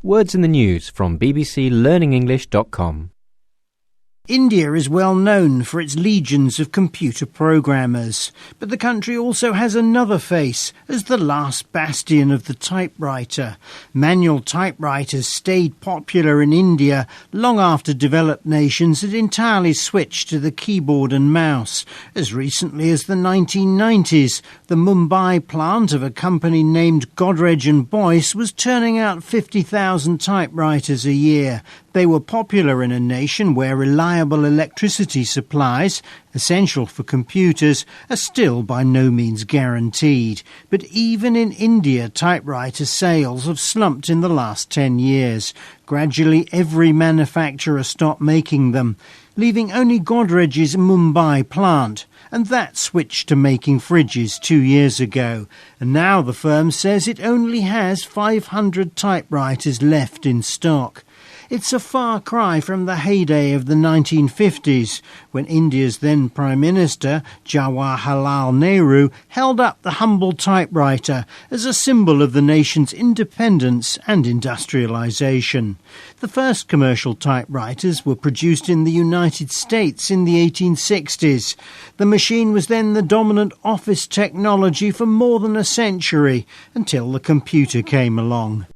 Words in the News from bbclearningenglish.com. India is well known for its legions of computer programmers, but the country also has another face as the last bastion of the typewriter. Manual typewriters stayed popular in India long after developed nations had entirely switched to the keyboard and mouse. As recently as the 1990s, the Mumbai plant of a company named Godrej & Boyce was turning out 50,000 typewriters a year. They were popular in a nation where reliable electricity supplies, essential for computers, are still by no means guaranteed. But even in India, typewriter sales have slumped in the last 10 years. Gradually, every manufacturer stopped making them, leaving only Godrej's Mumbai plant. And that switched to making fridges 2 years ago. And now the firm says it only has 500 typewriters left in stock. It's a far cry from the heyday of the 1950s, when India's then Prime Minister, Jawaharlal Nehru, held up the humble typewriter as a symbol of the nation's independence and industrialisation. The first commercial typewriters were produced in the United States in the 1860s. The machine was then the dominant office technology for more than a century, until the computer came along.